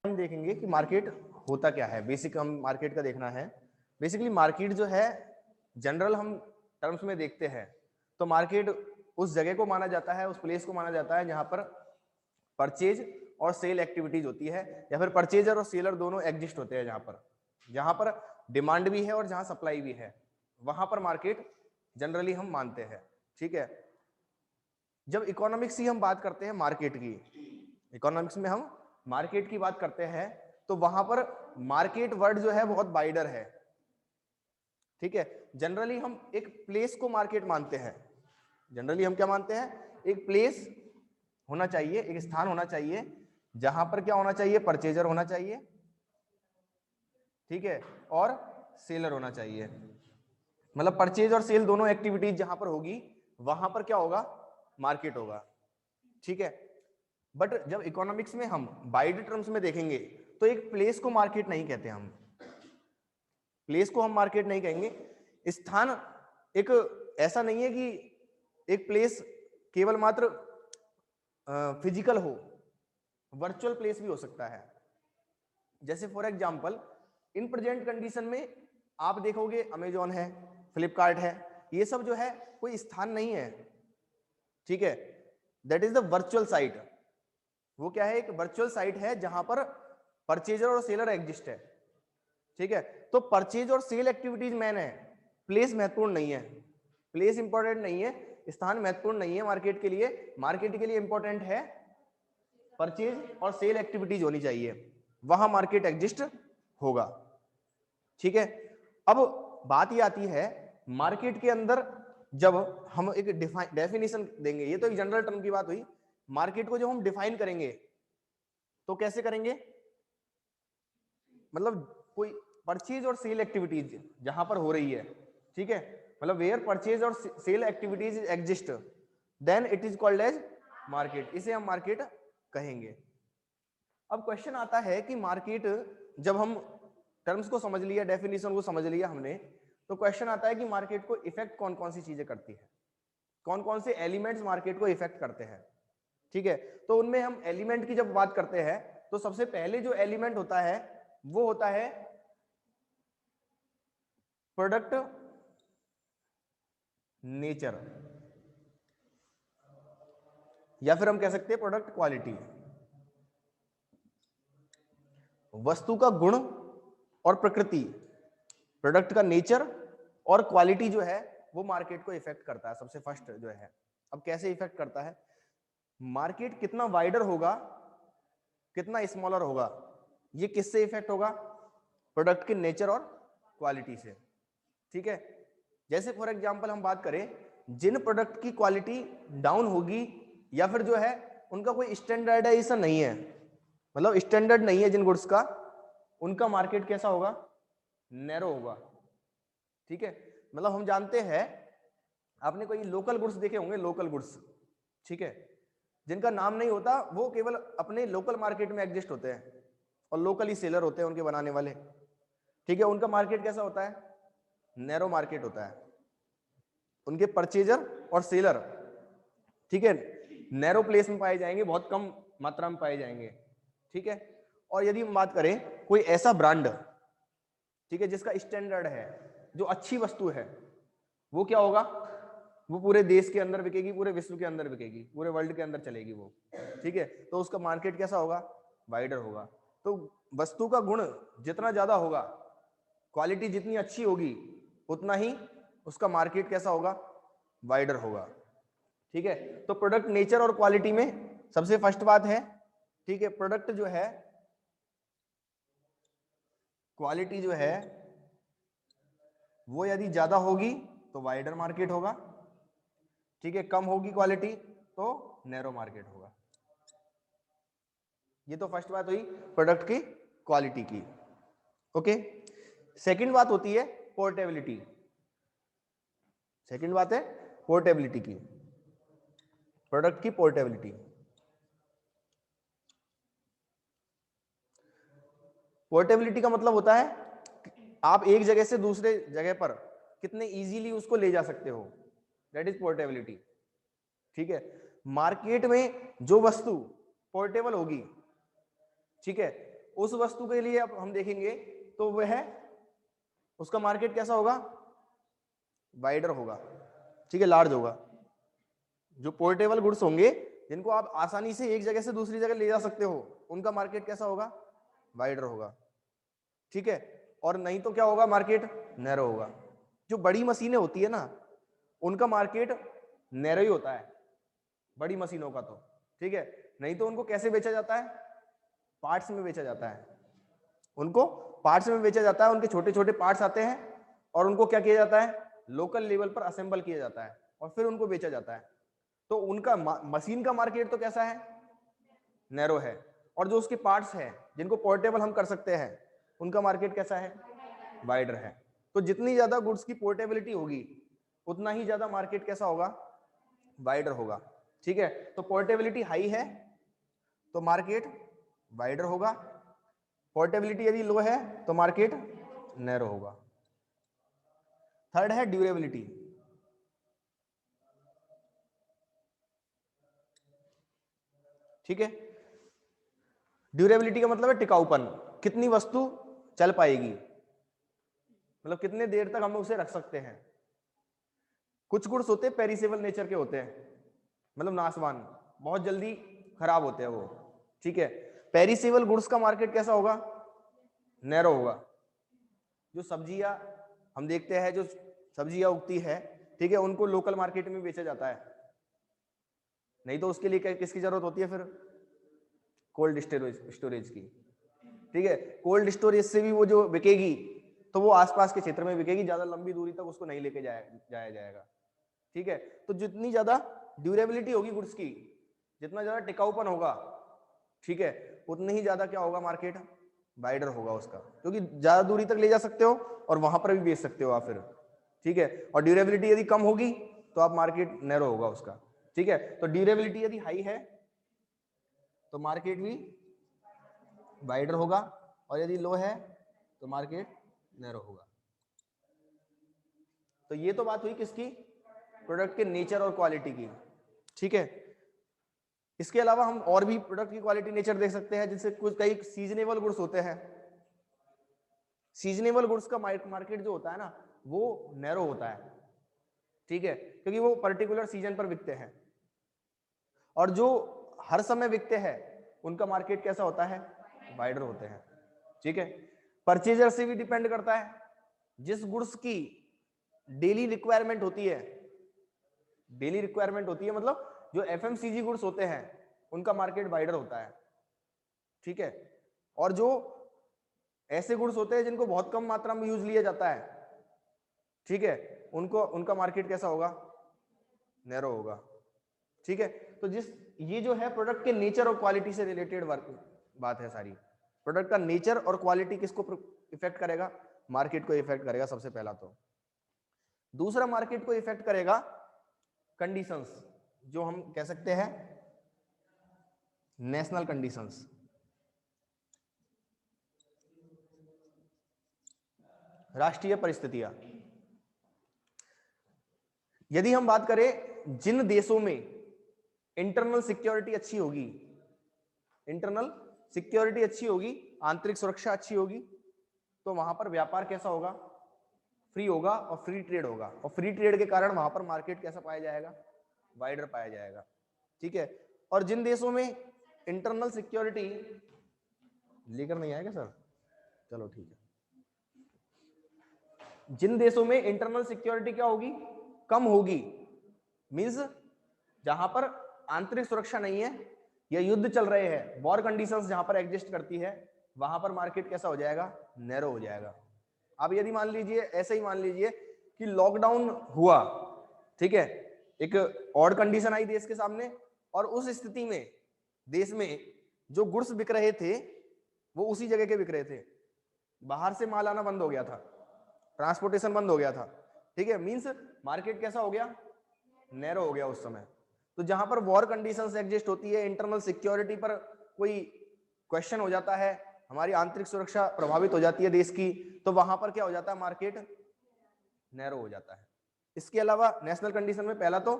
हम देखेंगे कि मार्केट होता क्या है। बेसिक हम मार्केट का देखना है। बेसिकली मार्केट जो है जनरल हम टर्म्स में देखते हैं तो मार्केट उस जगह को माना जाता है, उस प्लेस को माना जाता है जहां पर परचेज और सेल एक्टिविटीज होती है, या फिर परचेजर और सेलर दोनों एग्जिस्ट होते हैं। जहां पर डिमांड भी है और जहां सप्लाई भी है, वहां पर मार्केट जनरली हम मानते हैं। ठीक है, जब इकोनॉमिक्स की हम बात करते हैं मार्केट की, इकोनॉमिक्स में हम मार्केट की बात करते हैं तो वहां पर मार्केट वर्ड जो है बहुत वाइडर है। ठीक है, जनरली हम एक प्लेस को मार्केट मानते हैं। जनरली हम क्या मानते हैं, एक प्लेस होना चाहिए, एक स्थान होना चाहिए जहां पर क्या होना चाहिए, परचेजर होना चाहिए, ठीक है, और सेलर होना चाहिए। मतलब परचेज और सेल दोनों एक्टिविटीज जहां पर होगी वहां पर क्या होगा, मार्केट होगा। ठीक है, बट जब इकोनॉमिक्स में हम वाइड टर्म्स में देखेंगे तो एक प्लेस को मार्केट नहीं कहते हम। प्लेस को हम मार्केट नहीं कहेंगे। स्थान एक ऐसा नहीं है कि एक प्लेस केवल मात्र फिजिकल हो, वर्चुअल प्लेस भी हो सकता है। जैसे for example in present condition में आप देखोगे अमेजॉन है, फ्लिपकार्ट है, ये सब जो है कोई स्थान नहीं है। ठीक है, that is the virtual site. वो क्या है, एक वर्चुअल साइट है जहां पर परचेजर और सेलर एग्जिस्ट है। ठीक है, तो परचेज और सेल एक्टिविटीज मैन है, प्लेस महत्वपूर्ण नहीं है। प्लेस इंपॉर्टेंट नहीं है, स्थान महत्वपूर्ण नहीं है मार्केट के लिए। मार्केट के लिए इंपॉर्टेंट है परचेज और सेल एक्टिविटीज होनी चाहिए, वहां मार्केट एग्जिस्ट होगा। ठीक है, अब बात ये आती है मार्केट के अंदर जब हम एक डेफिनेशन देंगे, ये तो एक जनरल टर्म की बात हुई। मार्केट को जब हम डिफाइन करेंगे तो कैसे करेंगे, मतलब कोई परचेज और सेल एक्टिविटीज जहां पर हो रही है, ठीक है, मतलब वेयर परचेज और sale activities exist then it is called as market, इसे हम मार्केट कहेंगे। अब क्वेश्चन आता है कि मार्केट, जब हम टर्म्स को समझ लिया, डेफिनेशन को समझ लिया हमने, तो क्वेश्चन आता है कि मार्केट को इफेक्ट कौन कौन सी चीजें करती है, कौन कौन से एलिमेंट्स मार्केट को इफेक्ट करते हैं। ठीक है, तो उनमें हम एलिमेंट की जब बात करते हैं तो सबसे पहले जो एलिमेंट होता है वो होता है प्रोडक्ट नेचर, या फिर हम कह सकते हैं प्रोडक्ट क्वालिटी। वस्तु का गुण और प्रकृति, प्रोडक्ट का नेचर और क्वालिटी जो है वो मार्केट को इफेक्ट करता है सबसे फर्स्ट जो है। अब कैसे इफेक्ट करता है, मार्केट कितना वाइडर होगा, कितना स्मॉलर होगा, ये किससे इफेक्ट होगा, प्रोडक्ट के नेचर और क्वालिटी से। ठीक है, जैसे फॉर एग्जांपल हम बात करें, जिन प्रोडक्ट की क्वालिटी डाउन होगी या फिर जो है उनका कोई स्टैंडर्डाइजेशन नहीं है, मतलब स्टैंडर्ड नहीं है जिन गुड्स का, उनका मार्केट कैसा होगा, नैरो होगा। ठीक है, मतलब हम जानते हैं, आपने कोई लोकल गुड्स देखे होंगे, लोकल गुड्स, ठीक है, जिनका नाम नहीं होता, वो केवल अपने लोकल मार्केट में एग्जिस्ट होते हैं और लोकल ही सेलर होते हैं उनके बनाने वाले। ठीक है, उनका मार्केट कैसा होता है, नैरो मार्केट होता है। उनके परचेजर और सेलर, ठीक है, नैरो प्लेस में पाए जाएंगे, बहुत कम मात्रा में पाए जाएंगे। ठीक है, और यदि हम बात करें कोई ऐसा ब्रांड, ठीक है, जिसका स्टैंडर्ड है, जो अच्छी वस्तु है, वो क्या होगा, वो पूरे देश के अंदर बिकेगी, पूरे विश्व के अंदर बिकेगी, पूरे वर्ल्ड के अंदर चलेगी वो। ठीक है, तो उसका मार्केट कैसा होगा, वाइडर होगा। तो वस्तु का गुण जितना ज्यादा होगा, क्वालिटी जितनी अच्छी होगी, उतना ही उसका मार्केट कैसा होगा, वाइडर होगा। ठीक है, तो प्रोडक्ट नेचर और क्वालिटी में सबसे फर्स्ट बात है, ठीक है, प्रोडक्ट जो है, क्वालिटी जो है वो यदि ज्यादा होगी तो वाइडर मार्केट होगा। ठीक है, कम होगी क्वालिटी तो नैरो मार्केट होगा। ये तो फर्स्ट बात हुई प्रोडक्ट की क्वालिटी की। ओके, सेकंड बात होती है पोर्टेबिलिटी। सेकंड बात है पोर्टेबिलिटी की, प्रोडक्ट की पोर्टेबिलिटी। पोर्टेबिलिटी का मतलब होता है आप एक जगह से दूसरे जगह पर कितने इजीली उसको ले जा सकते हो, दैट इज पोर्टेबिलिटी। ठीक है, मार्केट में जो वस्तु पोर्टेबल होगी, ठीक है, उस वस्तु के लिए अब हम देखेंगे तो वह उसका मार्केट कैसा होगा, वाइडर होगा, ठीक है, लार्ज होगा। जो पोर्टेबल गुड्स होंगे जिनको आप आसानी से एक जगह से दूसरी जगह ले जा सकते हो, उनका मार्केट कैसा होगा, वाइडर होगा, ठीक है। और नहीं तो क्या होगा, मार्केट नैरो होगा। जो बड़ी मशीनें होती है ना, उनका मार्केट नैरो ही होता है, बड़ी मशीनों का तो, ठीक है। नहीं तो उनको कैसे बेचा जाता है, पार्ट्स में बेचा जाता है, उनको पार्ट्स में बेचा जाता है। उनके छोटे छोटे पार्ट्स आते हैं और उनको क्या किया जाता है, लोकल लेवल पर असेंबल किया जाता है और फिर उनको बेचा जाता है। तो उनका मशीन का मार्केट तो कैसा है, नैरो है। और जो उसके पार्ट्स हैं जिनको पोर्टेबल हम कर सकते हैं, उनका मार्केट कैसा है, वाइडर है। तो जितनी ज्यादा गुड्स की पोर्टेबिलिटी होगी उतना ही ज्यादा मार्केट कैसा होगा, वाइडर होगा, ठीक है। तो पोर्टेबिलिटी हाई है तो मार्केट वाइडर होगा, पोर्टेबिलिटी यदि लो है तो मार्केट नैरो होगा। थर्ड है ड्यूरेबिलिटी। ठीक है, ड्यूरेबिलिटी का मतलब है टिकाऊपन, कितनी वस्तु चल पाएगी, मतलब कितने देर तक हम उसे रख सकते हैं। कुछ गुड्स होते हैं पेरिसेबल नेचर के होते हैं, मतलब नाशवान, बहुत जल्दी खराब होते हैं वो, ठीक है। पेरिसेबल गुड्स का मार्केट कैसा होगा, नैरो होगा। जो सब्जियां हम देखते हैं, जो सब्जियां उगती है, ठीक है, उनको लोकल मार्केट में बेचा जाता है। नहीं तो उसके लिए किसकी जरूरत होती है, फिर कोल्ड स्टोरेज की, ठीक है। कोल्ड स्टोरेज से भी वो जो बिकेगी तो वो आसपास के क्षेत्र में बिकेगी, ज्यादा लंबी दूरी तक उसको नहीं लेके जाया जाएगा, ठीक है। तो जितनी ज्यादा ड्यूरेबिलिटी होगी गुड्स की, जितना ज्यादा टिकाऊपन होगा, ठीक है, उतनी ही ज्यादा क्या होगा, मार्केट वाइडर होगा उसका, क्योंकि ज्यादा दूरी तक ले जा सकते हो और वहां पर भी बेच सकते हो आप फिर, ठीक है। और ड्यूरेबिलिटी यदि कम होगी तो आप मार्केट नैरो होगा उसका, ठीक है। तो ड्यूरेबिलिटी यदि हाई है तो मार्केट भी वाइडर होगा और यदि लो है तो मार्केट नैरो होगा। तो ये तो बात हुई किसकी, प्रोडक्ट के नेचर और क्वालिटी की, ठीक है। इसके अलावा हम और भी प्रोडक्ट की क्वालिटी नेचर देख सकते हैं, जिससे कुछ कई सीजनेबल गुड्स होते हैं। सीजनेबल गुड्स का मार्केट जो होता है ना, वो नैरो होता है, ठीक है, क्योंकि वो पर्टिकुलर सीजन पर बिकते हैं। और जो हर समय बिकते हैं उनका मार्केट कैसा होता है, वाइडर होते हैं, ठीक है। परचेजर से भी डिपेंड करता है, जिस गुड्स की डेली रिक्वायरमेंट होती है, डेली रिक्वायरमेंट होती है मतलब जो एफएमसीजी गुड्स होते हैं उनका मार्केट वाइडर होता है, ठीक है। और जो ऐसे गुड्स होते हैं जिनको बहुत कम मात्रा में यूज लिया जाता है, ठीक है, उनका मार्केट कैसा होगा, नैरो होगा, ठीक है। तो ये जो है प्रोडक्ट के नेचर और क्वालिटी से रिलेटेड बात है सारी। प्रोडक्ट का नेचर और क्वालिटी किसको इफेक्ट करेगा, मार्केट को इफेक्ट करेगा सबसे पहला। तो दूसरा मार्केट को इफेक्ट करेगा कंडीशंस, जो हम कह सकते हैं नेशनल कंडीशंस। राष्ट्रीय परिस्थितियां। यदि हम बात करें जिन देशों में इंटरनल सिक्योरिटी अच्छी होगी, इंटरनल सिक्योरिटी अच्छी होगी, आंतरिक सुरक्षा अच्छी होगी, तो वहां पर व्यापार कैसा होगा, फ्री होगा और फ्री ट्रेड होगा। और फ्री ट्रेड के कारण वहां पर मार्केट कैसा पाया जाएगा, वाइडर पाया जाएगा, ठीक है। और जिन देशों में इंटरनल सिक्योरिटी लेकर नहीं आएगा सर, चलो ठीक है। जिन देशों में इंटरनल सिक्योरिटी क्या होगी, कम होगी, मींस जहां पर आंतरिक सुरक्षा नहीं है या युद्ध चल रहे हैं, वॉर कंडीशंस जहां पर एग्जिस्ट करती है, वहां पर मार्केट कैसा हो जाएगा, नैरो हो जाएगा। अब यदि मान लीजिए, ऐसे ही मान लीजिए कि लॉकडाउन हुआ, ठीक है, एक ऑड कंडीशन आई देश के सामने, और उस स्थिति में देश में जो गुड्स बिक रहे थे वो उसी जगह के बिक रहे थे, बाहर से माल आना बंद हो गया था, ट्रांसपोर्टेशन बंद हो गया था, ठीक है, मींस मार्केट कैसा हो गया, नैरो हो गया उस समय। तो जहां पर वॉर कंडीशंस एग्जिस्ट होती है, इंटरनल सिक्योरिटी पर कोई क्वेश्चन हो जाता है, हमारी आंतरिक सुरक्षा प्रभावित हो जाती है देश की, तो वहां पर क्या हो जाता है, मार्केट नैरो हो जाता है। इसके अलावा नेशनल कंडीशन में पहला तो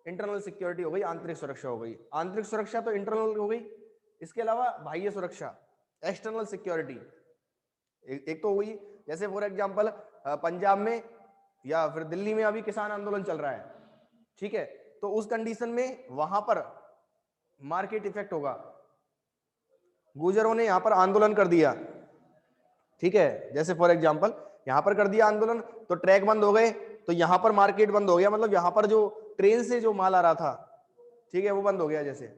इंटरनल सिक्योरिटी हो गई, आंतरिक सुरक्षा हो गई, आंतरिक सुरक्षा तो इंटरनल हो गई। इसके अलावा बाह्य सुरक्षा, एक्सटर्नल सिक्योरिटी एक तो हुई, जैसे फॉर एग्जांपल पंजाब में या फिर दिल्ली में अभी किसान आंदोलन चल रहा है, ठीक है, तो उस कंडीशन में वहां पर मार्केट इफेक्ट होगा। गुजरों ने यहां पर आंदोलन कर दिया, ठीक है, जैसे फॉर एग्जांपल यहां पर कर दिया आंदोलन, तो ट्रैक बंद हो गए, तो यहां पर मार्केट बंद हो गया, मतलब यहां पर जो ट्रेन से जो माल आ रहा था, ठीक है, वो बंद हो गया जैसे।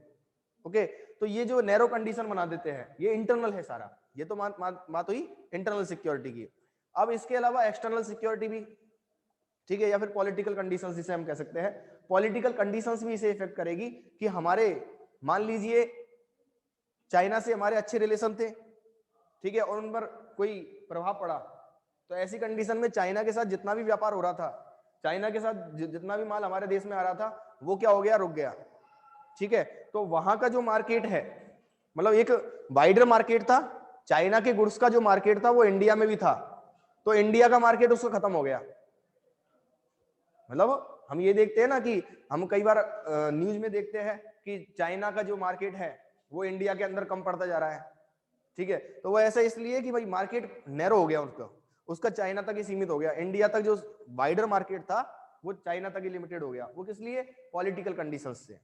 ओके, तो ये जो नैरो कंडीशन बना देते हैं, ये इंटरनल है सारा, ये तो बात हुई इंटरनल सिक्योरिटी की। अब इसके अलावा एक्सटर्नल सिक्योरिटी भी, ठीक है, या फिर पॉलिटिकल कंडीशंस जिसे हम कह सकते हैं, पॉलिटिकल कंडीशंस भी इसे इफेक्ट करेगी कि हमारे, मान लीजिए चाइना से हमारे अच्छे रिलेशन थे, ठीक है, और उन पर कोई प्रभाव पड़ा, तो ऐसी कंडीशन में चाइना के साथ जितना भी व्यापार हो रहा था, चाइना के साथ जितना भी माल हमारे देश में आ रहा था, वो क्या हो गया, रुक गया, ठीक है। तो वहां का जो मार्केट है, मतलब एक वाइडर मार्केट था, चाइना के गुड्स का जो मार्केट था वो इंडिया में भी था, तो इंडिया का मार्केट उसका खत्म हो गया। मतलब हम ये देखते हैं ना कि हम कई बार न्यूज में देखते हैं कि चाइना का जो मार्केट है वो इंडिया के अंदर कम पड़ता जा रहा है, ठीक है, तो वो ऐसा इसलिए कि भाई मार्केट नैरो हो गया उसका चाइना तक ही सीमित हो गया, इंडिया तक जो वाइडर मार्केट था वो चाइना तक ही लिमिटेड हो गया। वो किस लिए, पॉलिटिकल कंडीशंस से।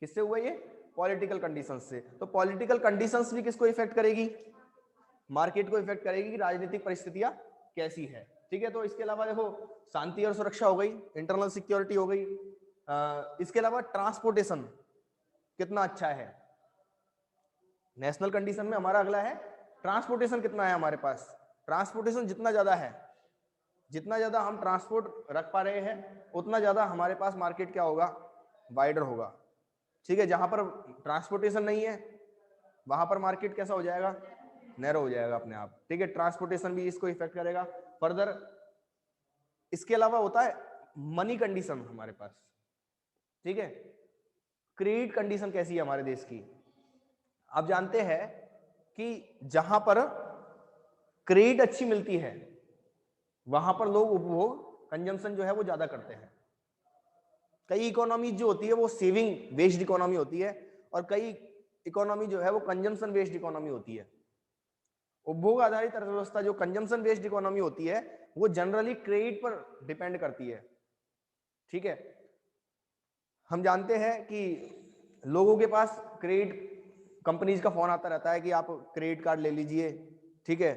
किससे हुआ ये, पॉलिटिकल कंडीशंस से। तो पॉलिटिकल कंडीशंस भी किसको इफेक्ट करेगी, मार्केट को इफेक्ट करेगी कि राजनीतिक परिस्थितियां कैसी है, ठीक है। तो इसके अलावा देखो शांति और सुरक्षा हो गई, इंटरनल सिक्योरिटी हो गई। इसके अलावा ट्रांसपोर्टेशन कितना अच्छा है, नेशनल कंडीशन में हमारा अगला है ट्रांसपोर्टेशन कितना है हमारे पास। ट्रांसपोर्टेशन जितना ज्यादा है, जितना ज्यादा हम ट्रांसपोर्ट रख पा रहे हैं, उतना ज्यादा हमारे पास मार्केट क्या होगा, वाइडर होगा, ठीक है। जहां पर ट्रांसपोर्टेशन नहीं है वहां पर मार्केट कैसा हो जाएगा, नैरो हो जाएगा अपने आप, ठीक है। ट्रांसपोर्टेशन भी इसको इफेक्ट करेगा फर्दर। इसके अलावा होता है मनी कंडीशन हमारे पास, ठीक है। क्रेडिट कंडीशन कैसी है हमारे देश की, आप जानते हैं कि जहां पर क्रेडिट अच्छी मिलती है वहां पर लोग उपभोग, कंजम्पशन जो है वो ज्यादा करते हैं। कई इकोनॉमी जो होती है वो सेविंग बेस्ड इकोनॉमी होती है, और कई इकोनॉमी जो है वो कंजम्पशन बेस्ड इकोनॉमी होती है। उपभोग आधारित अर्थव्यवस्था जो कंजम्पशन बेस्ड इकोनॉमी होती है वो जनरली क्रेडिट पर डिपेंड करती है, ठीक है। हम जानते हैं कि लोगों के पास क्रेडिट कंपनीज का फोन आता रहता है कि आप क्रेडिट कार्ड ले लीजिए, ठीक है,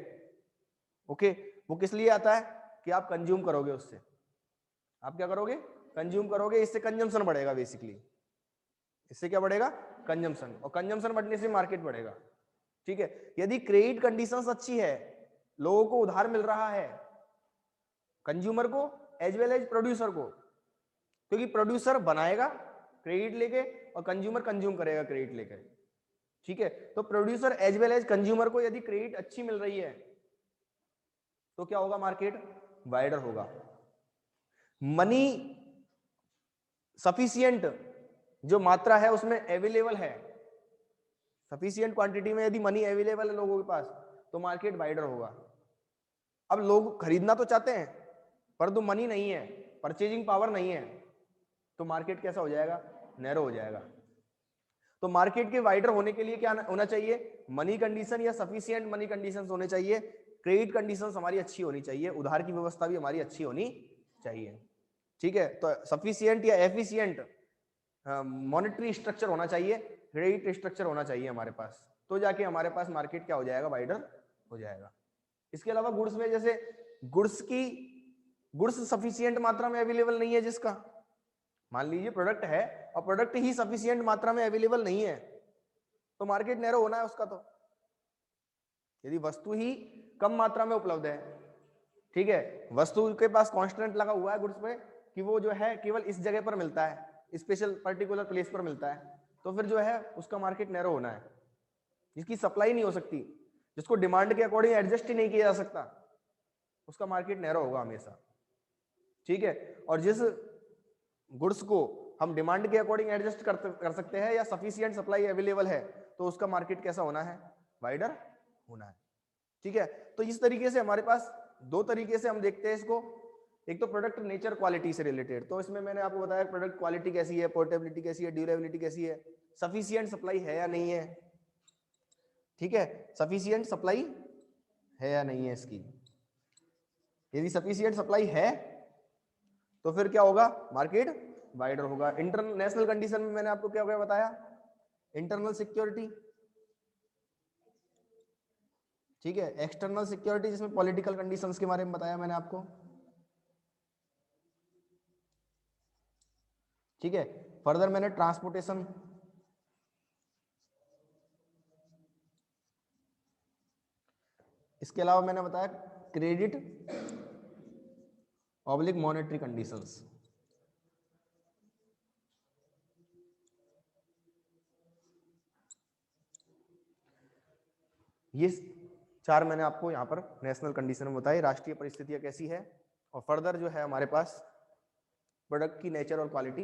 ओके। वो किस लिए आता है कि आप कंज्यूम करोगे, उससे आप क्या करोगे, कंज्यूम करोगे, इससे कंजम्पशन बढ़ेगा बेसिकली, इससे क्या बढ़ेगा, कंजम्पशन, और कंजम्पशन बढ़ने से मार्केट बढ़ेगा, ठीक है। यदि क्रेडिट कंडीशंस अच्छी है, लोगों को उधार मिल रहा है, कंज्यूमर को एज वेल एज प्रोड्यूसर को, क्योंकि प्रोड्यूसर बनाएगा क्रेडिट लेके और कंज्यूमर कंज्यूम करेगा क्रेडिट लेके, ठीक है। तो producer as well as consumer को यदि क्रेडिट अच्छी मिल रही है तो क्या होगा, मार्केट वाइडर होगा। मनी सफिशिएंट जो मात्रा है उसमें अवेलेबल है, सफिशिएंट क्वांटिटी में यदि मनी अवेलेबल है लोगों के पास तो मार्केट वाइडर होगा। अब लोग खरीदना तो चाहते हैं परंतु मनी नहीं है, परचेजिंग पावर नहीं है, तो मार्केट कैसा हो जाएगा, नैरो हो जाएगा। तो मार्केट के वाइडर होने के लिए क्या होना चाहिए, मनी कंडीशन या सफिशिएंट मनी कंडीशंस होने चाहिए, क्रेडिट कंडीशंस हमारी अच्छी होनी चाहिए, उधार की व्यवस्था भी हमारी अच्छी होनी चाहिए, ठीक है। तो सफिशिएंट या एफिशिएंट मॉनेटरी स्ट्रक्चर होना चाहिए, क्रेडिट स्ट्रक्चर होना चाहिए हमारे पास, तो जाके हमारे पास मार्केट क्या हो जाएगा, वाइडर हो जाएगा। इसके अलावा गुड्स में, जैसे गुड्स सफिशिएंट मात्रा में अवेलेबल नहीं है, जिसका मान लीजिए प्रोडक्ट है और प्रोडक्ट ही सफिशिएंट मात्रा में अवेलेबल नहीं है तो मार्केट नैरो होना है उसका। तो यदि वस्तु ही कम मात्रा में उपलब्ध है, ठीक है, वस्तु के पास कांस्टेंट लगा हुआ है गुड्स पे कि वो जो है केवल इस जगह पर मिलता है, स्पेशल पर्टिकुलर प्लेस पर मिलता है, तो फिर जो है उसका मार्केट नैरो होना है। जिसकी सप्लाई नहीं हो सकती, जिसको डिमांड के अकॉर्डिंग एडजस्ट ही नहीं किया जा सकता, उसका मार्केट नैरो होगा हमेशा, ठीक है। और जिस गुड्स को हम डिमांड के अकॉर्डिंग एडजस्ट कर सकते हैं या सफिशिएंट सप्लाई अवेलेबल है तो उसका मार्केट कैसा होना है, वाइडर होना है, ठीक है। तो इस तरीके से हमारे पास दो तरीके से हम देखते हैं इसको, एक तो प्रोडक्ट नेचर क्वालिटी से रिलेटेड, तो इसमें मैंने आपको बताया प्रोडक्ट क्वालिटी कैसी है, पोर्टेबिलिटी कैसी है, ड्यूरेबिलिटी कैसी है, सफिशिएंट सप्लाई है या नहीं है, ठीक है, सफिशिएंट सप्लाई है या नहीं है इसकी। यदि सफिशिएंट सप्लाई है तो फिर क्या होगा, मार्केट वाइडर होगा। इंटरनेशनल कंडीशन में मैंने आपको क्या बताया, इंटरनल सिक्योरिटी, ठीक है, एक्सटर्नल सिक्योरिटी जिसमें पॉलिटिकल कंडीशंस के बारे में बताया मैंने आपको, ठीक है। फर्दर मैंने ट्रांसपोर्टेशन, इसके अलावा मैंने बताया क्रेडिट ऑब्लिक मॉनेटरी कंडीशंस, ये चार मैंने आपको यहाँ पर नेशनल कंडीशन में बताई, राष्ट्रीय परिस्थितियां कैसी है, और फर्दर जो है हमारे पास प्रोडक्ट की नेचर और क्वालिटी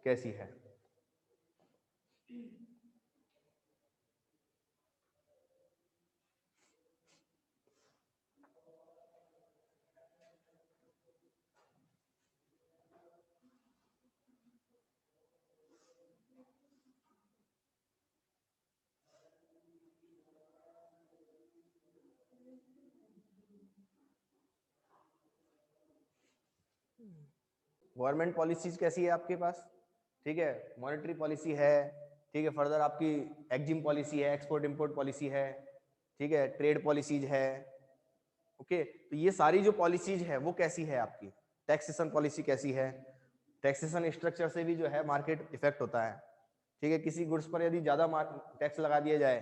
कैसी है। गवर्नमेंट पॉलिसीज कैसी है आपके पास, ठीक है, मॉनेटरी पॉलिसी है, ठीक है, फर्दर आपकी एक्जिम पॉलिसी है, एक्सपोर्ट इंपोर्ट पॉलिसी है, ठीक है, ट्रेड पॉलिसीज है, ओके। तो ये सारी जो पॉलिसीज है वो कैसी है आपकी, टैक्सेशन पॉलिसी कैसी है, टैक्सेशन स्ट्रक्चर से भी जो है मार्केट इफेक्ट होता है, ठीक है। किसी गुड्स पर यदि ज्यादा टैक्स लगा दिया जाए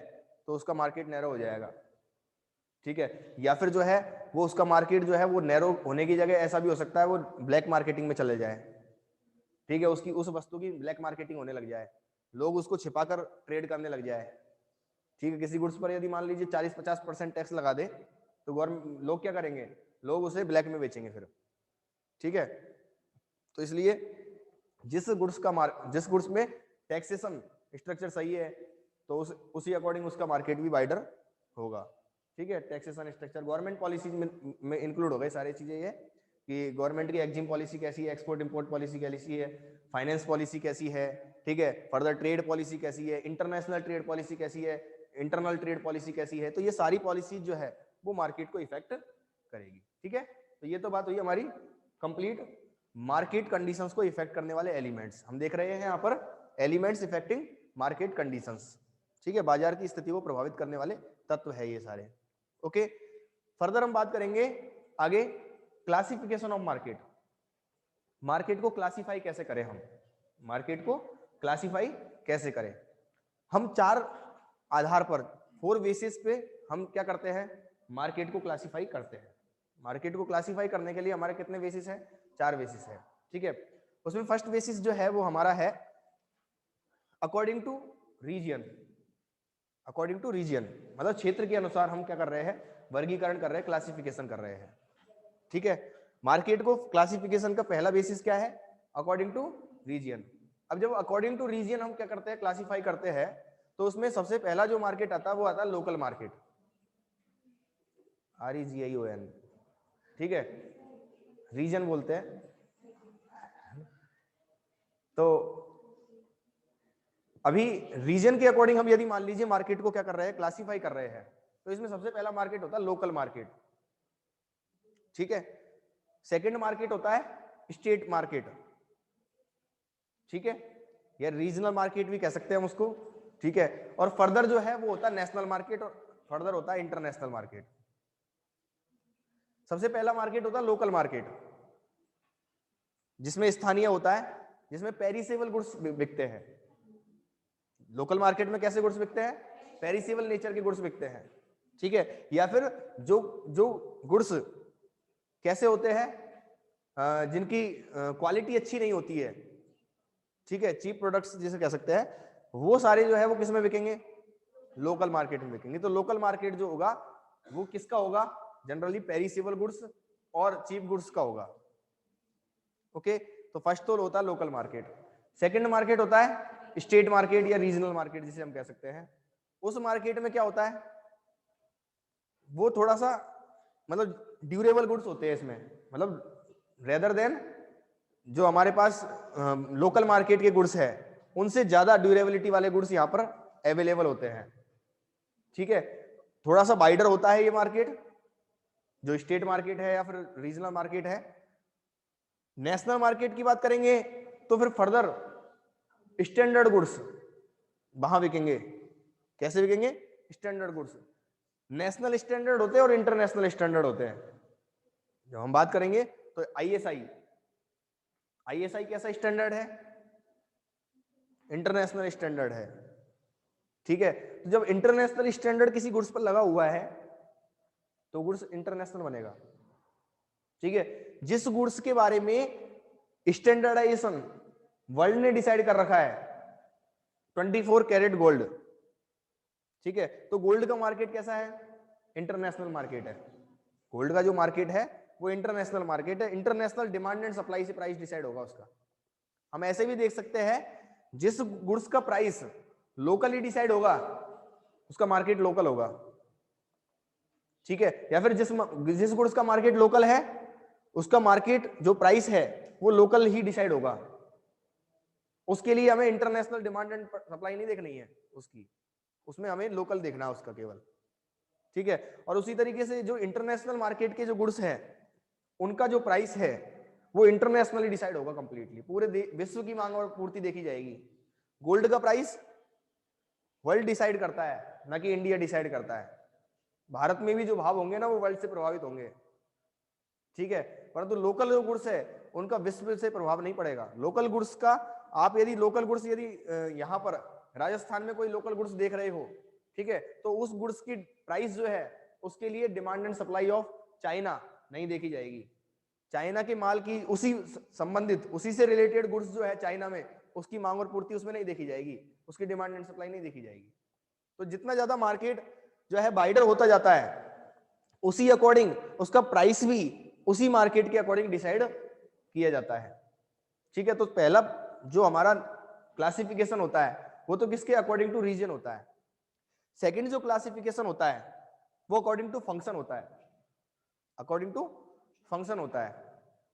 तो उसका मार्केट नैरो हो जाएगा, ठीक है, या फिर जो है वो उसका मार्केट जो है वो नैरो होने की जगह ऐसा भी हो सकता है वो ब्लैक मार्केटिंग में चले जाए, ठीक है, उसकी उस वस्तु की ब्लैक मार्केटिंग होने लग जाए, लोग उसको छिपाकर ट्रेड करने लग जाए, ठीक है। किसी गुड्स पर यदि मान लीजिए 40-50% टैक्स लगा दे तो गवर्नमेंट लोग क्या करेंगे, लोग उसे ब्लैक में बेचेंगे फिर, ठीक है। तो इसलिए जिस गुड्स में टैक्सेशन स्ट्रक्चर सही है तो उसी अकॉर्डिंग उसका मार्केट भी वाइडर होगा, ठीक है। टैक्सेशन स्ट्रक्चर गवर्नमेंट पॉलिसीज में इंक्लूड हो गए सारी चीजें, ये कि गवर्नमेंट की एक्जिम पॉलिसी कैसी है, एक्सपोर्ट इंपोर्ट पॉलिसी कैसी है, फाइनेंस पॉलिसी कैसी है, ठीक है, फर्दर ट्रेड पॉलिसी कैसी है, इंटरनेशनल ट्रेड पॉलिसी कैसी है, इंटरनल ट्रेड पॉलिसी कैसी है। तो ये सारी पॉलिसी जो है वो मार्केट को इफेक्ट करेगी, ठीक है। तो ये तो बात हुई हमारी कंप्लीट मार्केट कंडीशंस को इफेक्ट करने वाले एलिमेंट्स। हम देख रहे हैं यहाँ पर एलिमेंट्स इफेक्टिंग मार्केट कंडीशंस, ठीक है, बाजार की स्थिति को प्रभावित करने वाले तत्व है ये सारे, ओके। फर्दर हम बात करेंगे आगे क्लासिफिकेशन ऑफ मार्केट। मार्केट को क्लासिफाई कैसे करें हम, मार्केट को क्लासिफाई कैसे करें। हम 4 आधार पर 4 बेसिस पे हम क्या करते हैं, मार्केट को क्लासिफाई करते हैं। मार्केट को क्लासिफाई करने के लिए हमारे कितने बेसिस हैं, 4 बेसिस है, ठीक है। उसमें फर्स्ट बेसिस जो है वो हमारा है according to region. According to region मतलब क्षेत्र के अनुसार हम क्या कर रहे हैं, वर्गीकरण कर रहे हैं, क्लासिफिकेशन कर रहे हैं, ठीक है। मार्केट को क्लासिफिकेशन का पहला बेसिस क्या है, अकॉर्डिंग टू रीजन। अब जब अकॉर्डिंग टू रीजन हम क्या करते हैं, क्लासिफाई करते हैं, तो उसमें सबसे पहला जो मार्केट आता है वो आता है लोकल मार्केट, REGION, ठीक है, रीजन बोलते हैं। तो अभी रीजन के अकॉर्डिंग हम यदि मान लीजिए मार्केट को क्या कर रहे हैं, क्लासिफाई कर रहे हैं, तो इसमें सबसे पहला मार्केट होता है लोकल मार्केट, ठीक है। सेकंड मार्केट होता है स्टेट मार्केट, ठीक है, या रीजनल मार्केट भी कह सकते हैं हम उसको, ठीक है। और फर्दर जो है वो होता है नेशनल मार्केट और फर्दर होता है इंटरनेशनल मार्केट। सबसे पहला मार्केट होता है लोकल मार्केट, जिसमें स्थानीय होता है, जिसमें पेरिसेबल गुड्स बिकते हैं। लोकल मार्केट में कैसे गुड्स बिकते हैं, पेरिसेबल नेचर के गुड्स बिकते हैं, ठीक है। या फिर जो गुड्स कैसे होते हैं, जिनकी क्वालिटी अच्छी नहीं होती है, ठीक है, चीप प्रोडक्ट्स जिसे कह सकते हैं, वो सारे जो है वो किस में बिकेंगे, लोकल मार्केट में बिकेंगे। तो लोकल मार्केट जो होगा वो किसका होगा, जनरली पेरिसेबल गुड्स और चीप गुड्स का होगा, ओके। तो फर्स्ट तो होता है लोकल मार्केट। सेकंड मार्केट होता है स्टेट मार्केट या रीजनल मार्केट जिसे हम कह सकते हैं। उस मार्केट में क्या होता है, वो थोड़ा सा मतलब ड्यूरेबल गुड्स होते हैं इसमें, मतलब रेदर देन जो हमारे पास लोकल मार्केट के गुड्स है उनसे ज्यादा ड्यूरेबिलिटी वाले गुड्स यहाँ पर अवेलेबल होते हैं, ठीक है, थोड़ा सा वाइडर होता है ये मार्केट, जो स्टेट मार्केट है या फिर रीजनल मार्केट है। नेशनल मार्केट की बात करेंगे तो फिर फर्दर स्टैंडर्ड गुड्स वहां बिकेंगे। कैसे बिकेंगे? Standard goods. नेशनल स्टैंडर्ड होते हैं और इंटरनेशनल स्टैंडर्ड होते हैं। जब हम बात करेंगे तो आईएसआई, आईएसआई कैसा स्टैंडर्ड है? इंटरनेशनल स्टैंडर्ड है। ठीक है, तो जब इंटरनेशनल स्टैंडर्ड किसी गुड्स पर लगा हुआ है तो गुड्स इंटरनेशनल बनेगा। ठीक है, जिस गुड्स के बारे में स्टैंडर्डाइजेशन वर्ल्ड ने डिसाइड कर रखा है, 24 कैरेट गोल्ड, ठीक है, तो गोल्ड का मार्केट कैसा है? इंटरनेशनल मार्केट है। गोल्ड का जो मार्केट है वो इंटरनेशनल मार्केट है। इंटरनेशनल डिमांड एंड सप्लाई से प्राइस डिसाइड होगा उसका। हम ऐसे भी देख सकते हैं, जिस गुड्स का प्राइस लोकली डिसाइड होगा उसका मार्केट लोकल होगा। ठीक है, या फिर जिस गुड्स का मार्केट लोकल है उसका मार्केट जो प्राइस है वो लोकल ही डिसाइड होगा। उसके लिए हमें इंटरनेशनल डिमांड एंड सप्लाई नहीं देखनी है उसकी, उसमें हमें लोकल देखना है उसका केवल। ठीक है, और उसी तरीके से जो इंटरनेशनल मार्केट के जो गुड्स हैं उनका जो प्राइस है वो इंटरनेशनली डिसाइड होगा कंप्लीटली। पूरे विश्व की मांग और पूर्ति देखी जाएगी। गोल्ड का प्राइस वर्ल्ड डिसाइड करता है, ना कि इंडिया डिसाइड करता है। भारत में भी जो भाव होंगे ना वो वर्ल्ड से प्रभावित होंगे। ठीक है, परंतु लोकल जो गुड्स है उनका विश्व से प्रभाव नहीं पड़ेगा। लोकल गुड्स का आप यदि लोकल गुड्स यदि यहाँ पर राजस्थान में कोई लोकल गुड्स देख रहे हो, ठीक है, तो उस गुड्स की प्राइस जो है उसके लिए demand and supply of China नहीं देखी जाएगी। चाइना के माल की उसी संबंधित उसी से रिलेटेड गुड्स जो है चाइना में, उसकी मांग और पूर्ति उसमें नहीं देखी जाएगी, उसकी डिमांड एंड सप्लाई नहीं देखी जाएगी। तो जितना ज्यादा मार्केट जो है वाइडर होता जाता है उसी अकॉर्डिंग उसका प्राइस भी उसी मार्केट के अकॉर्डिंग डिसाइड किया जाता है। ठीक है, तो पहला जो हमारा क्लासिफिकेशन होता है वो तो किसके अकॉर्डिंग टू रीजन होता है। सेकंड जो क्लासिफिकेशन होता है वो अकॉर्डिंग टू फंक्शन होता है। अकॉर्डिंग टू फंक्शन होता है।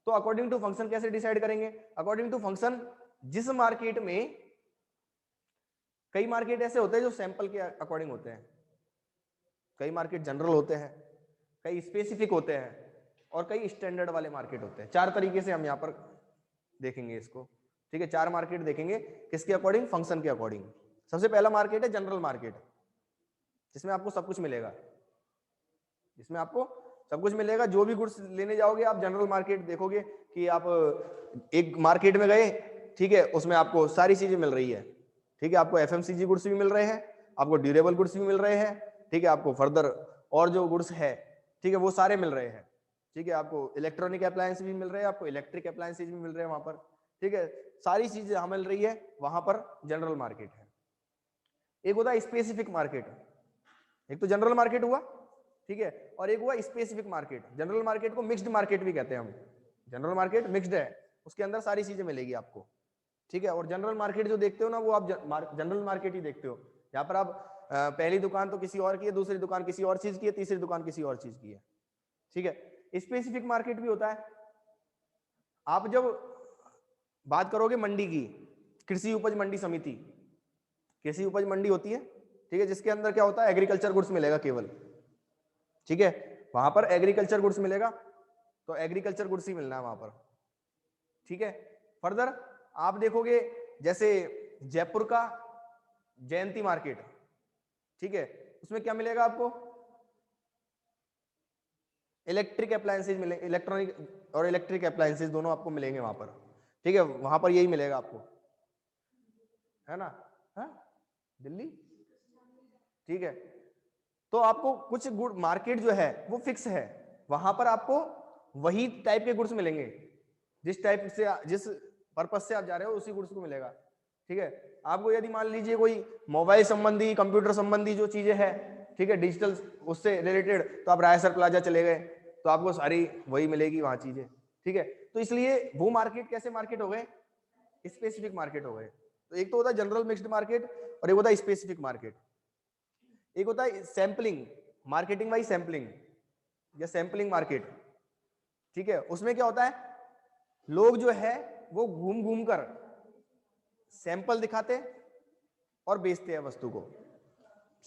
तो अकॉर्डिंग टू फंक्शन कैसे डिसाइड करेंगे? अकॉर्डिंग टू फंक्शन, जिस मार्केट में कई मार्केट ऐसे होते हैं जो सैंपल के अकॉर्डिंग होते हैं, कई मार्केट जनरल होते हैं, कई स्पेसिफिक होते हैं और कई स्टैंडर्ड वाले मार्केट होते हैं। चार तरीके से हम यहाँ पर देखेंगे इसको। ठीक है, चार मार्केट देखेंगे किसके अकॉर्डिंग? फंक्शन के अकॉर्डिंग। सबसे पहला मार्केट है जनरल मार्केट, जिसमें आपको सब कुछ मिलेगा, जिसमें आपको सब कुछ मिलेगा। जो भी गुड्स लेने जाओगे आप जनरल मार्केट देखोगे कि आप एक मार्केट में गए, ठीक है, उसमें आपको सारी चीजें मिल रही है। ठीक है, आपको एफएमसीजी गुड्स भी मिल रहे हैं, आपको ड्यूरेबल गुड्स भी मिल रहे हैं, ठीक है, आपको फर्दर और जो गुड्स है, ठीक है, वो सारे मिल रहे हैं। ठीक है, आपको इलेक्ट्रॉनिक अप्लायंस भी मिल रहे हैं, आपको इलेक्ट्रिक अप्लायंसेज भी मिल रहे हैं वहां पर। ठीक है, सारी चीजें जहां मिल रही है वहां पर जनरल मार्केट है। एक होता है स्पेसिफिक मार्केट, एक तो जनरल मार्केट हुआ, ठीक है, और एक हुआ स्पेसिफिक मार्केट। जनरल मार्केट को मिक्स्ड मार्केट भी कहते हैं हम। जनरल मार्केट मिक्स्ड है, उसके अंदर सारी चीजें मिलेगी आपको। ठीक है, और जनरल मार्केट जो देखते हो ना वो आप जनरल मार्केट ही देखते हो। यहाँ पर आप पहली दुकान तो किसी और की है, दूसरी दुकान किसी और चीज की है, तीसरी दुकान किसी और चीज की है। ठीक है, स्पेसिफिक मार्केट भी होता है। आप जब बात करोगे मंडी की, कृषि उपज मंडी समिति, कृषि उपज मंडी होती है, ठीक है, जिसके अंदर क्या होता है? एग्रीकल्चर गुड्स मिलेगा केवल। ठीक है, वहां पर एग्रीकल्चर गुड्स मिलेगा, तो एग्रीकल्चर गुड्स ही मिलना है वहां पर। ठीक है, फर्दर आप देखोगे जैसे जयपुर का जयंती मार्केट, ठीक है, उसमें क्या मिलेगा आपको? इलेक्ट्रिक अप्लायंसेज मिले, इलेक्ट्रॉनिक और इलेक्ट्रिक अप्लायंसेज दोनों आपको मिलेंगे वहां पर। ठीक है, वहां पर यही मिलेगा आपको, है ना? हाँ, दिल्ली, ठीक है। तो आपको कुछ गुड मार्केट जो है वो फिक्स है, वहां पर आपको वही टाइप के गुड्स मिलेंगे, जिस टाइप से जिस पर्पस से आप जा रहे हो उसी गुड्स को मिलेगा। ठीक है, आपको यदि मान लीजिए कोई मोबाइल संबंधी, कंप्यूटर संबंधी जो चीजें हैं, ठीक है, डिजिटल उससे रिलेटेड, तो आप रायसर प्लाजा चले गए तो आपको सारी वही मिलेगी वहां चीजें। ठीक है, तो इसलिए वो मार्केट कैसे मार्केट हो गए? स्पेसिफिक मार्केट हो गए। तो एक तो होता है जनरल मिक्स्ड मार्केट और एक होता है स्पेसिफिक मार्केट। एक होता है सैंपलिंग, मार्केटिंग बाई सैंपलिंग या सैंपलिंग मार्केट। ठीक है, उसमें क्या होता है? लोग जो है वो घूम घूम कर सैंपल दिखाते और बेचते हैं वस्तु को।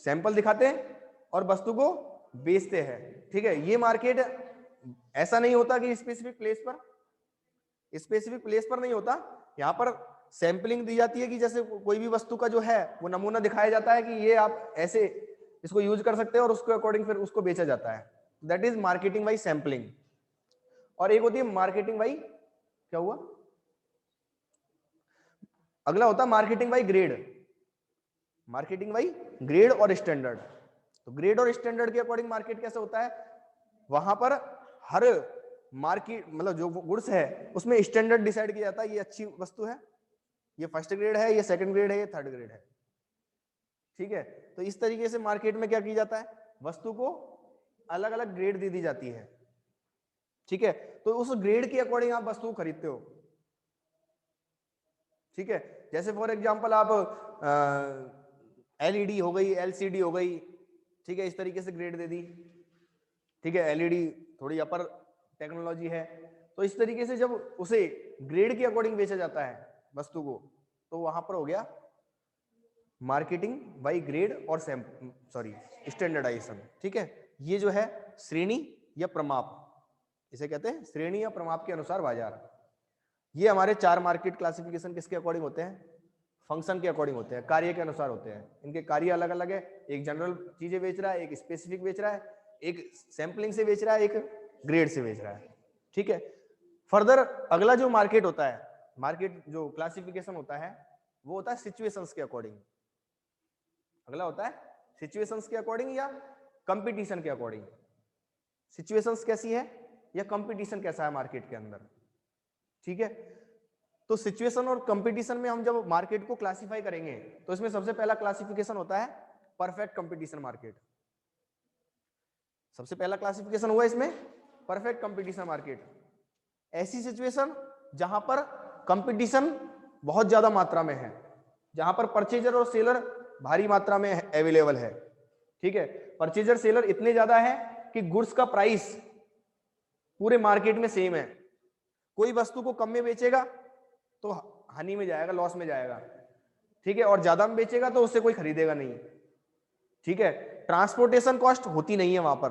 सैंपल दिखाते हैं और वस्तु को बेचते हैं। ठीक है, ये मार्केट ऐसा नहीं होता कि स्पेसिफिक प्लेस पर नहीं होता, यहाँ पर सैंपलिंग दी जाती है कि जैसे कोई भी वस्तु का जो है वो नमूना दिखाया जाता है कि ये आप ऐसे इसको यूज कर सकते हैं और उसके अकॉर्डिंग फिर उसको बेचा जाता है। That is marketing by sampling. और एक होती है मार्केटिंग बाई, क्या हुआ, अगला होता है marketing by grade. Marketing by grade और स्टैंडर्ड। तो ग्रेड और स्टैंडर्ड के अकॉर्डिंग मार्केट कैसे होता है, वहां पर हर मार्केट मतलब जो गुड्स है उसमें स्टैंडर्ड डिसाइड किया जाता है, ये अच्छी वस्तु है, ये फर्स्ट ग्रेड है, ये सेकंड ग्रेड है, ये थर्ड ग्रेड है। ठीक है, तो इस तरीके से मार्केट में क्या किया जाता है, वस्तु को अलग अलग ग्रेड दे दी जाती है। ठीक है, तो उस ग्रेड के अकॉर्डिंग आप वस्तु को खरीदते हो। ठीक है, जैसे फॉर एग्जांपल आप एलईडी हो गई, एलसीडी हो गई, ठीक है, इस तरीके से ग्रेड दे दी। ठीक है, एलईडी थोड़ी अपर टेक्नोलॉजी है, तो इस तरीके से जब उसे ग्रेड के अकॉर्डिंग बेचा जाता है वस्तु को, तो वहां पर हो गया मार्केटिंग बाय ग्रेड और स्टैंडर्डाइजेशन। ठीक है, ये जो है श्रेणी या प्रमाप, इसे कहते हैं श्रेणी या प्रमाप के अनुसार बाजार। ये हमारे 4 मार्केट क्लासिफिकेशन किसके अकॉर्डिंग होते हैं, फंक्शन के अकॉर्डिंग होते हैं, कार्य के अनुसार होते हैं। इनके कार्य अलग अलग है, एक जनरल चीजें बेच रहा है, एक स्पेसिफिक बेच रहा है, एक सैंपलिंग से बेच रहा है, एक ग्रेड से बेच रहा है। ठीक है, फर्दर अगला जो मार्केट होता है, मार्केट जो क्लासिफिकेशन होता है वो होता है सिचुएशंस के अकॉर्डिंग। अगला होता है सिचुएशंस के अकॉर्डिंग या कंपटीशन के अकॉर्डिंग। सिचुएशंस कैसी है या कंपटीशन कैसा है मार्केट के अंदर। ठीक है, तो सिचुएशन और कंपटीशन में हम जब मार्केट को क्लासिफाई करेंगे तो इसमें सबसे पहला क्लासिफिकेशन होता है परफेक्ट कंपटीशन मार्केट। सबसे पहला क्लासिफिकेशन हुआ इसमें परफेक्ट कंपटीशन मार्केट। ऐसी सिचुएशन जहां पर कंपटीशन बहुत ज्यादा मात्रा में है, जहां पर परचेजर और सेलर भारी मात्रा में अवेलेबल है। ठीक है, परचेजर सेलर इतने ज्यादा है कि गुड्स का प्राइस पूरे मार्केट में सेम है। कोई वस्तु को कम में बेचेगा तो हानि में जाएगा, लॉस में जाएगा। ठीक है, और ज्यादा में बेचेगा तो उससे कोई खरीदेगा नहीं। ठीक है, ट्रांसपोर्टेशन कॉस्ट होती नहीं है वहां पर।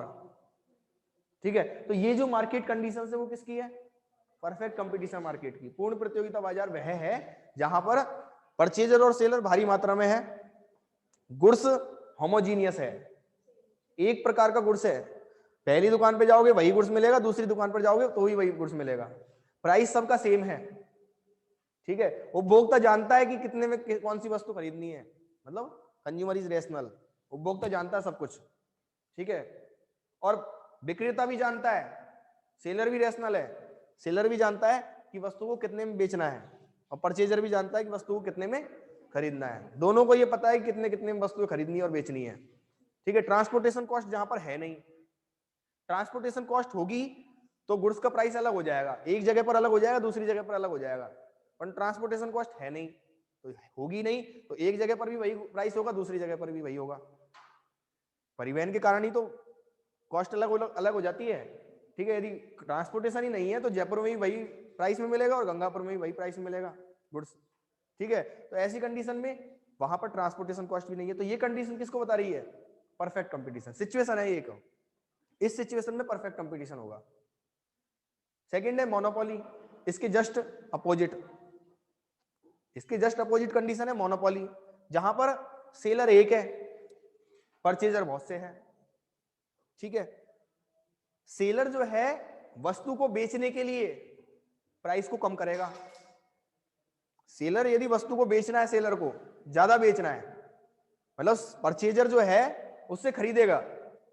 ठीक है, तो ये जो मार्केट कंडीशन है वो किसकी है, परफेक्ट कंपटीशन मार्केट की। पूर्ण प्रतियोगिता बाजार वह है जहां पर परचेजर और सेलर भारी मात्रा में है, गुड्स होमोजीनियस है, एक प्रकार का गुड्स है। पहली दुकान पे जाओगे वही गुड्स मिलेगा, दूसरी दुकान पर जाओगे तो ही वही गुड्स मिलेगा, प्राइस सबका सेम है। ठीक है, उपभोक्ता जानता है कि कितने में कौन सी वस्तु खरीदनी है, मतलब कंज्यूमर इज रेशनल, उपभोक्ता जानता है सब कुछ। ठीक है, और विक्रेता भी जानता है, सेलर भी रेशनल है, सेलर भी जानता है कि वस्तु को कितने में बेचना है, और परचेजर भी जानता है कि वस्तु को कितने में खरीदना है। दोनों को ये पता है कि कितने कितने में वस्तु खरीदनी है और बेचनी है। ठीक है, ट्रांसपोर्टेशन कॉस्ट जहां पर है नहीं, ट्रांसपोर्टेशन कॉस्ट होगी तो गुड्स का प्राइस अलग हो जाएगा, एक जगह पर अलग हो जाएगा, दूसरी जगह पर अलग हो जाएगा। पर ट्रांसपोर्टेशन कॉस्ट है नहीं तो होगी नहीं, तो एक जगह पर भी वही प्राइस होगा, दूसरी जगह पर भी वही होगा। परिवहन के कारण ही तो कॉस्ट अलग हो जाती है। ठीक है, यदि ट्रांसपोर्टेशन ही नहीं है तो जयपुर में भी वही प्राइस में मिलेगा और गंगापुर में भी वही प्राइस में मिलेगा गुड्स। ठीक है, तो ऐसी कंडीशन में वहां पर ट्रांसपोर्टेशन कॉस्ट भी नहीं है। तो ये कंडीशन किसको बता रही है, परफेक्ट कंपटीशन सिचुएशन है एक। इस सिचुएशन में परफेक्ट कंपटीशन होगा। सेकंड है मोनोपोली, इसके जस्ट अपोजिट, इसके जस्ट अपोजिट कंडीशन है मोनोपोली, जहां पर सेलर एक है, परचेजर बहुत से हैं। ठीक है, सेलर जो है वस्तु को बेचने के लिए प्राइस को कम करेगा। सेलर यदि वस्तु को बेचना है, सेलर को ज्यादा बेचना है, मतलब परचेजर जो है उससे खरीदेगा,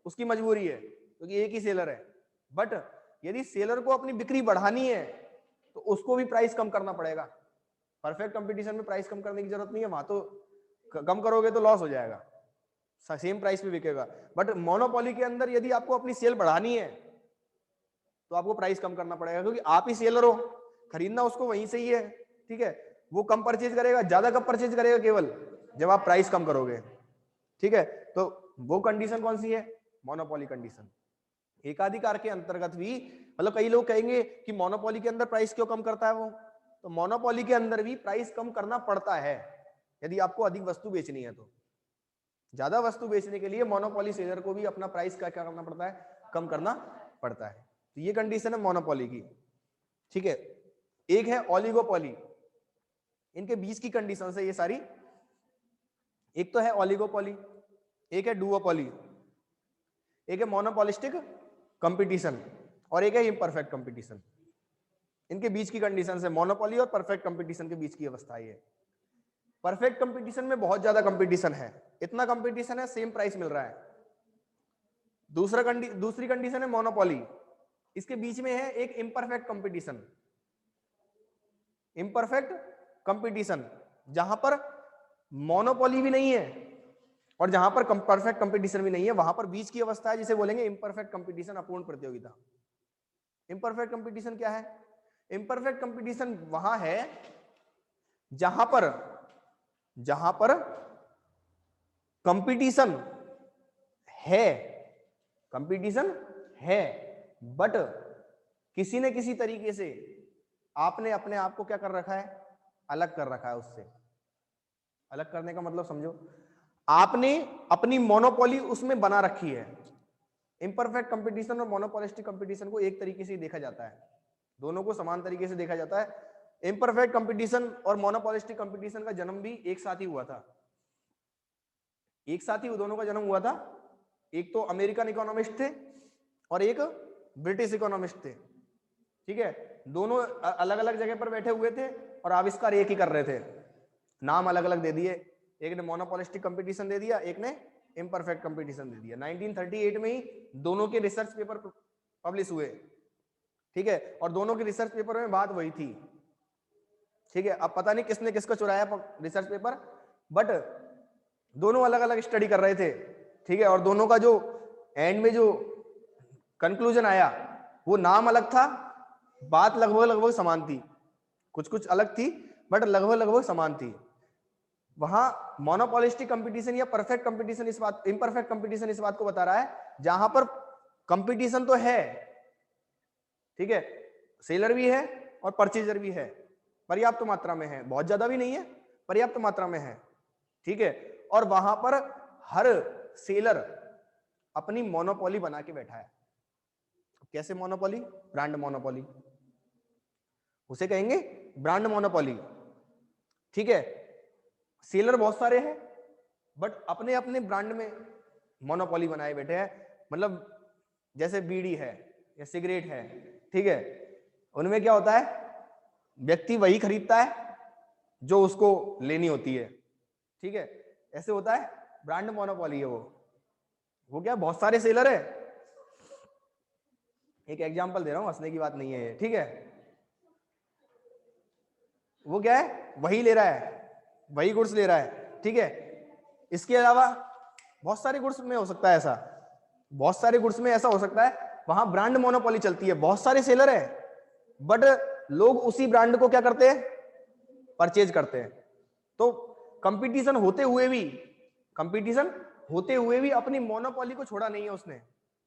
उसकी मजबूरी है क्योंकि एक ही सेलर है। बट यदि सेलर को अपनी बिक्री बढ़ानी है तो उसको भी प्राइस कम करना पड़ेगा। परफेक्ट कंपटीशन में प्राइस कम करने की जरूरत नहीं है, वहां तो कम करोगे तो लॉस हो जाएगा, सेम प्राइस पे बिकेगा। बट मोनोपोली के अंदर यदि आपको अपनी सेल बढ़ानी है तो आपको प्राइस कम करना पड़ेगा, क्योंकि आप ही सेलर हो, खरीदना उसको वहीं से ही है। ठीक है, वो कम परचेज करेगा, ज्यादा कब परचेज करेगा, केवल जब आप प्राइस कम करोगे। ठीक है, तो वो कंडीशन कौन सी है, मोनोपोली कंडीशन। एकाधिकार के अंतर्गत भी, मतलब कई लोग कहेंगे कि मोनोपोली के अंदर प्राइस क्यों कम करता है वो, तो मोनोपोली के अंदर भी प्राइस कम करना पड़ता है यदि आपको अधिक वस्तु बेचनी है तो। ज्यादा वस्तु बेचने के लिए मोनोपोली सेलर को भी अपना प्राइस क्या करना पड़ता है, कम करना पड़ता है। तो ये कंडीशन है मोनोपोली की, ठीक है। एक है ओलिगोपोली, इनके बीच की कंडीशन है ये सारी। एक तो है ओलिगोपोली, एक है डुओपोली, एक है मोनोपोलिस्टिक कंपटीशन और एक है इम्परफेक्ट कंपटीशन। इनके बीच की कंडीशन है मोनोपोली और परफेक्ट कंपटीशन के बीच की अवस्था है। परफेक्ट कंपटीशन में बहुत ज्यादा कंपटीशन है, इतना कंपटीशन है सेम प्राइस मिल रहा है। दूसरी कंडीशन है मोनोपोली, इसके बीच में है एक इम्परफेक्ट कंपटीशन। इम्परफेक्ट कंपटीशन जहां पर मोनोपोली भी नहीं है और जहां पर परफेक्ट कंपटीशन भी नहीं है, वहां पर बीच की अवस्था है जिसे बोलेंगे इम्परफेक्ट कंपटीशन, अपूर्ण प्रतियोगिता। इम्परफेक्ट कंपटीशन क्या है? इम्परफेक्ट कंपटीशन वहां है जहां पर कंपटीशन है बट किसी न किसी तरीके से आपने अपने आप को क्या कर रखा है, अलग कर रखा है उससे। अलग करने का मतलब समझो, आपने अपनी मोनोपोली उसमें बना रखी है। इम्परफेक्ट कंपटीशन और मोनोपोलिस्टिक कंपटीशन को एक तरीके से देखा जाता है, दोनों को समान तरीके से देखा जाता है। इम्परफेक्ट कंपटीशन और मोनोपोलिस्टिक कंपटीशन का जन्म भी एक साथ ही हुआ था, एक साथ ही दोनों का जन्म हुआ था। एक तो अमेरिकन इकोनॉमिस्ट थे और एक ब्रिटिश इकोनॉमिस्ट थे, ठीक है। दोनों अलग अलग जगह पर बैठे हुए थे और आविष्कार एक ही कर रहे थे, नाम अलग अलग दे दिए। एक ने मोनोपोलिस्टिक कंपटीशन दे दिया, एक ने इम्परफेक्ट कंपटीशन दे दिया। 1938 में ही दोनों के रिसर्च पेपर पब्लिश हुए, ठीक है। और दोनों के रिसर्च पेपर में बात वही थी, ठीक है। अब पता नहीं किसने किसका चुराया रिसर्च पेपर, बट दोनों अलग अलग स्टडी कर रहे थे, ठीक है। और दोनों का जो एंड में जो कंक्लूजन आया वो नाम अलग था, बात लगभग समान थी, कुछ कुछ अलग थी बट लगभग समान थी। वहां मोनोपोलिस्टिक कंपटीशन या परफेक्ट कंपटीशन इम्परफेक्ट कंपटीशन इस बात को बता रहा है जहां पर कंपटीशन तो है, ठीक है, सेलर भी है और परचेजर भी है, पर्याप्त मात्रा में है, बहुत ज्यादा भी नहीं है, पर्याप्त मात्रा में है, ठीक है। और वहां पर हर सेलर अपनी मोनोपोली बना के बैठा है। कैसे मोनोपोली? ब्रांड मोनोपोली उसे कहेंगे, ब्रांड मोनोपोली, ठीक है। सेलर बहुत सारे हैं बट अपने अपने ब्रांड में मोनोपोली बनाए बैठे हैं। मतलब जैसे बीड़ी है या सिगरेट है, ठीक है, उनमें क्या होता है, व्यक्ति वही खरीदता है जो उसको लेनी होती है, ठीक है। ऐसे होता है, ब्रांड मोनोपोली है वो क्या, बहुत सारे सेलर है। एक एग्जांपल दे रहा हूं, हंसने की बात नहीं है ये, ठीक है। वो क्या है, वही ले रहा है, वही गुड्स ले रहा है, ठीक है। इसके अलावा बहुत सारे गुड्स में हो सकता है ऐसा, बहुत सारे गुड्स में ऐसा हो सकता है वहां ब्रांड मोनोपोली चलती है, बहुत सारे सेलर है बट लोग उसी ब्रांड को क्या करते हैं, परचेज करते हैं। तो कंपटीशन होते हुए भी अपनी मोनोपोली को छोड़ा नहीं है उसने,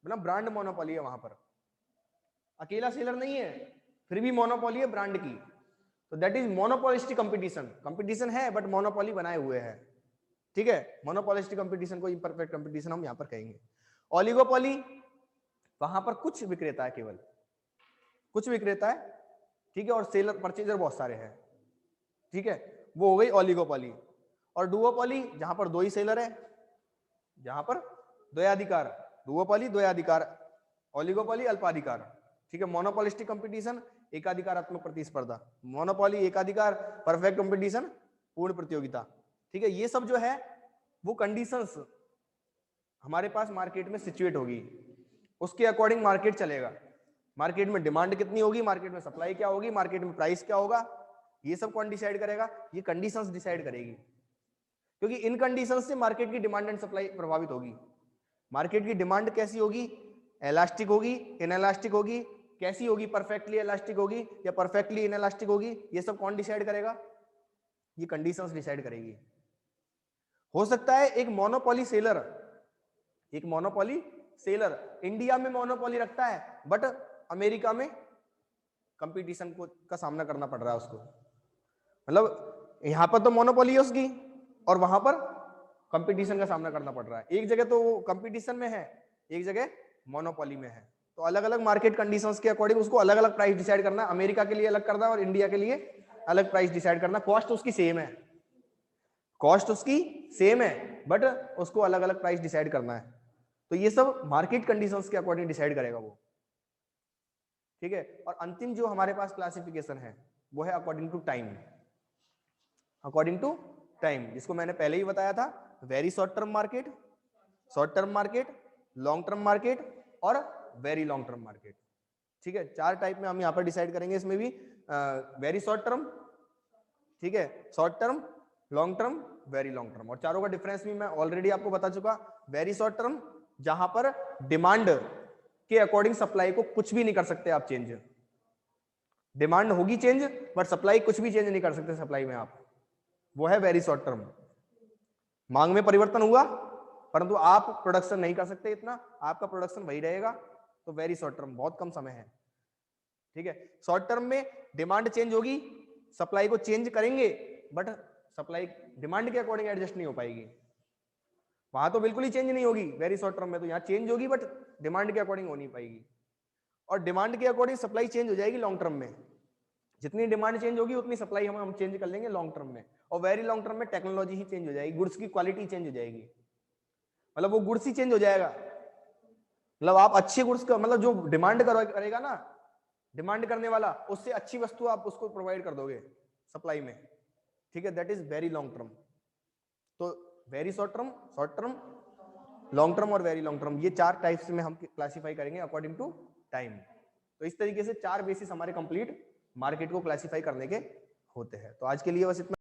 मतलब ब्रांड मोनोपोली है वहां पर, अकेला सेलर नहीं है, फिर भी मोनोपोली है ब्रांड की। तो that is monopolistic competition. Competition है बट मोनोपोली बनाए हुए है, ठीक है। मोनोपोलिस्टिक कंपटीशन को इम्परफेक्ट कंपटीशन हम यहां पर कहेंगे। ओलिगोपोली, वहां पर कुछ विक्रेता है, केवल कुछ विक्रेता है, ठीक है, और सेलर परचेजर बहुत सारे हैं, ठीक है, वो हो गई ओलिगोपोली। और डुओपोली, जहां पर दो ही सेलर है, जहां पर द्वयाधिकार, डुओपोली द्वयाधिकार, ओलिगोपोली अल्पाधिकार, ठीक है। मोनोपोलिस्टिक कंपटीशन एकाधिकारात्मक प्रतिस्पर्धा, मोनोपोली एकाधिकार, परफेक्ट कंपटीशन पूर्ण प्रतियोगिता, ठीक है। ये सब जो है वो कंडीशंस हमारे पास मार्केट में सिचुएट होगी, उसके अकॉर्डिंग मार्केट चलेगा। मार्केट में डिमांड कितनी होगी, मार्केट में सप्लाई क्या होगी, मार्केट में प्राइस क्या होगा, ये सब कौन डिसाइड करेगा, ये कंडीशंस डिसाइड करेगी। क्योंकि इन कंडीशंस से मार्केट की डिमांड एंड सप्लाई प्रभावित होगी। मार्केट की डिमांड कैसी होगी, इलास्टिक होगी, इनइलास्टिक होगी, कैसी होगी, परफेक्टली इलास्टिक होगी या परफेक्टली इनइलास्टिक होगी, ये सब कौन डिसाइड करेगा, ये कंडीशंस डिसाइड करेगी। हो सकता है एक मोनोपोली सेलर इंडिया में मोनोपोली रखता है बट अमेरिका में कंपटीशन का सामना करना पड़ रहा है उसको, मतलब यहां पर तो मोनोपोली है उसकी और वहां पर कंपटीशन का सामना करना पड़ रहा है। एक जगह तो वो कंपटीशन में है, एक जगह मोनोपोली में है, तो अलग अलग मार्केट कंडीशंस के अकॉर्डिंग उसको अलग अलग प्राइस डिसाइड करना है। अमेरिका के लिए अलग करना है और इंडिया के लिए अलग प्राइस डिसाइड करना। कॉस्ट उसकी सेम है, कॉस्ट उसकी सेम है, बट उसको अलग अलग प्राइस डिसाइड करना है। तो ये सब मार्केट कंडीशंस के अकॉर्डिंग डिसाइड करेगा वो, ठीक है। और अंतिम जो हमारे पास क्लासिफिकेशन है वो है according to time, according to time, जिसको मैंने पहले ही बताया था। Very short term market, short term market, long term market और वेरी लॉन्ग टर्म मार्केट, ठीक है। 4 टाइप में हम यहाँ पर डिसाइड करेंगे। इसमें भी वेरी शॉर्ट टर्म, ठीक है, short term, long term, very long term, और चारों का डिफरेंस भी मैं ऑलरेडी आपको बता चुका। वेरी शॉर्ट टर्म जहां पर डिमांड के अकॉर्डिंग सप्लाई को कुछ भी नहीं कर सकते आप चेंज, डिमांड होगी चेंज बट सप्लाई कुछ भी चेंज नहीं कर सकते सप्लाई में आप, वो है वेरी शॉर्ट टर्म। मांग में परिवर्तन हुआ परंतु आप प्रोडक्शन नहीं कर सकते इतना, आपका प्रोडक्शन वही रहेगा, तो वेरी शॉर्ट टर्म, बहुत कम समय है, ठीक है। शॉर्ट टर्म में डिमांड चेंज होगी, सप्लाई को चेंज करेंगे बट सप्लाई डिमांड के अकॉर्डिंग एडजस्ट नहीं हो पाएगी, वहां तो बिल्कुल ही चेंज नहीं होगी वेरी शॉर्ट टर्म में, तो यहाँ चेंज होगी बट डिमांड के अकॉर्डिंग हो नहीं पाएगी। और डिमांड के अकॉर्डिंग सप्लाई चेंज हो जाएगी लॉन्ग टर्म में, जितनी डिमांड चेंज होगी उतनी सप्लाई हम चेंज कर लेंगे लॉन्ग टर्म में। और वेरी लॉन्ग टर्म में टेक्नोलॉजी ही चेंज हो जाएगी, गुड्स की क्वालिटी चेंज हो जाएगी, मतलब वो गुड्स ही चेंज हो जाएगा। मतलब आप अच्छे गुड्स का, मतलब जो डिमांड करेगा ना, डिमांड करने वाला, उससे अच्छी वस्तु आप उसको प्रोवाइड कर दोगे सप्लाई में, ठीक है। That is very long term. तो very short term, long term और वेरी लॉन्ग टर्म, ये 4 टाइप्स में हम क्लासिफाई करेंगे अकॉर्डिंग टू टाइम। तो इस तरीके से 4 बेसिस हमारे कंप्लीट मार्केट को क्लासिफाई करने के होते हैं। तो आज के लिए बस इतना।